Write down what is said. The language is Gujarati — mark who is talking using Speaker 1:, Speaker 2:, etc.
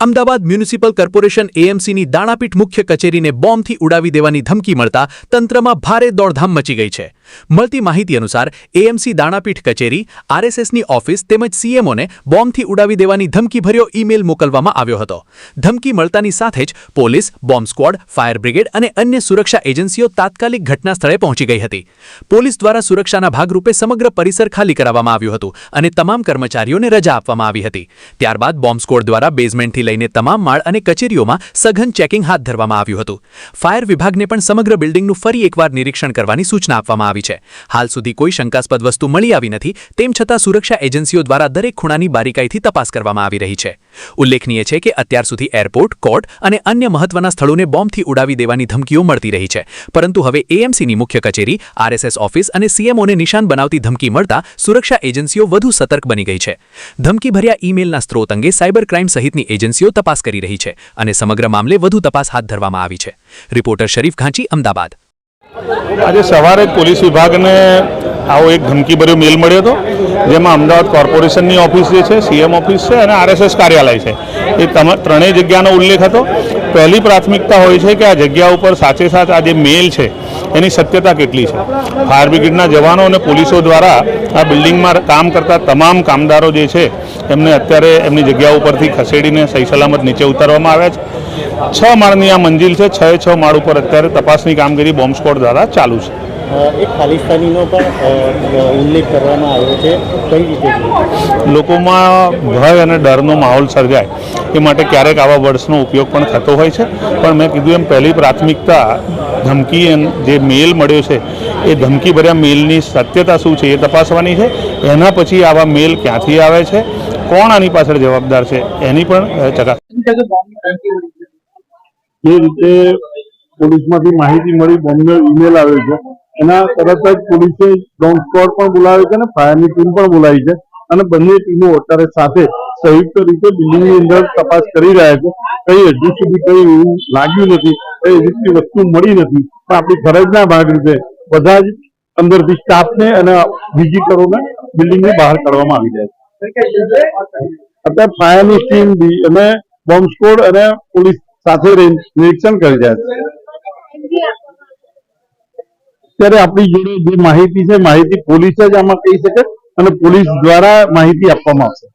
Speaker 1: અમદાવાદ મ્યુનિસિપલ કોર્પોરેશન એએમસીની દાણાપીઠ મુખ્ય કચેરીને બોમ્બથી ઉડાવી દેવાની ધમકી મળતા તંત્રમાં ભારે દોડધામ મચી ગઈ છે। મળતી માહિતી અનુસાર એએમસી દાણાપીઠ કચેરી, આરએસએસની ઓફિસ તેમજ સીએમઓને બોમ્બથી ઉડાવી દેવાની ધમકીભર્યો ઈમેલ મોકલવામાં આવ્યો હતો। ધમકી મળતાની સાથે જ police, bomb squad, fire brigade અને અન્ય સુરક્ષા એજન્સીઓ તાત્કાલિક ઘટના સ્થળે પહોંચી ગઈ હતી। પોલીસ દ્વારા સુરક્ષાના ભાગરૂપે સમગ્ર પરિસર ખાલી કરાવવામાં આવ્યું હતું અને તમામ કર્મચારીઓને રજા આપવામાં આવી હતી। ત્યારબાદ બોમ્બ સ્ક્વોડ દ્વારા બેઝમેન્ટથી લઈને તમામ માળ અને કચેરીઓમાં સઘન ચેકિંગ હાથ ધરવામાં આવ્યું હતું। ફાયર વિભાગને પણ સમગ્ર બિલ્ડિંગનું ફરી એકવાર નિરીક્ષણ કરવાની સૂચના આપવામાં આવી છે। હાલ સુધી કોઈ શંકાસ્પદ વસ્તુ મળી આવી નથી, તેમ છતાં સુરક્ષા એજન્સીઓ દ્વારા દરેક ખૂણાની બારીકાઈથી તપાસ કરવામાં આવી રહી છે। ઉલ્લેખનીય છે કે અત્યાર સુધી એરપોર્ટ, કોર્ટ અને અન્ય મહત્વના સ્થળોને બોમ્બથી ઉડાવી દેવાની ધમકીઓ મળતી રહી છે, પરંતુ હવે એએમસીની મુખ્ય કચેરી, આરએસએસ ઓફિસ અને સીએમઓને નિશાન બનાવતી ધમકી મળતા સુરક્ષા એજન્સીઓ વધુ સતર્ક બની ગઈ છે। ધમકીભર્યા ઈમેલના સ્ત્રોત અંગે સાયબર ક્રાઇમ સહિતની એજન્સીઓ તપાસ કરી રહી છે અને સમગ્ર મામલે વધુ તપાસ હાથ ધરવામાં આવી છે। રિપોર્ટર શરીફ ઘાંચી, અમદાવાદ।
Speaker 2: આજે સવારે પોલીસ વિભાગને આવો એક ધમકીભર્યો મેલ મળ્યો હતો, જેમાં અમદાવાદ કોર્પોરેશનની ઓફિસ જે છે, સીએમ ઓફિસ છે અને આરએસએસ કાર્યાલય છે, એ ત્રણેય જગ્યાનો ઉલ્લેખ હતો। પહેલી પ્રાથમિકતા હોય છે કે આ જગ્યા ઉપર સાચે સાચ આ જે મેલ છે એની સત્યતા કેટલી છે। ફાયર બ્રિગેડના જવાનો અને પોલીસો દ્વારા આ બિલ્ડિંગમાં કામ કરતા તમામ કામદારો જે છે એમને અત્યારે એમની જગ્યા ઉપરથી ખસેડીને સહી સલામત નીચે ઉતારવામાં આવ્યા છે। 6 માળની આ મંજિલ છે, 6 માળ ઉપર અત્યારે તપાસની કામગીરી બોમ્બ સ્ક્વોડ દ્વારા ચાલુ છે।
Speaker 3: એક ખાલિસ્તાનીનો પણ ઉલ્લેખ કરવામાં આવ્યો છે, કઈ રીતે
Speaker 2: લોકોમાં ભય અને ડરનો માહોલ સર્જાય એ માટે ક્યારેક આવા વર્ડ્સનો ઉપયોગ પણ થતો હોય છે, પણ મેં કીધું એમ પહેલી પ્રાથમિકતા ધમકી જે મેલ મળ્યો છે એ ધમકીભર્યા મેલની સત્યતા શું છે એ તપાસવાની છે। એના પછી આવા મેલ ક્યાંથી આવે છે, કોણ આની પાછળ જવાબદાર છે એની પણ ચકાસ।
Speaker 4: જે રીતે પોલીસમાંથી માહિતી મળી બોમ્બનો ઈમેલ આવ્યો છે, એના તરત જ પોલીસે બોમ્બ સ્ક્વોડ પણ બોલાવ્યો છે અને ફાયરની ટીમ પણ બોલાવી છે અને બંને ટીમો અત્યારે સાથે સંયુક્ત રીતે બિલ્ડિંગની અંદર તપાસ કરી રહ્યા છે। કઈ હજુ સુધી કઈ એવું લાગ્યું નથી, કઈ એવી વસ્તુ મળી નથી, પણ આપણી ફરજના ભાગરૂપે બધા જ અંદરથી સ્ટાફને અને વિઝિટરોને બિલ્ડિંગની બહાર કાઢવામાં આવી જાય છે। અત્યારે ફાયરની ટીમ અને બોમ્બ સ્ક્વોડ અને પોલીસ સાથે નિરીક્ષણ કરી રહ્યા છે। ત્યારે આપણી જોડે જે માહિતી છે, માહિતી પોલીસ જ આમાં કહી શકે અને પોલીસ દ્વારા માહિતી આપવામાં આવશે।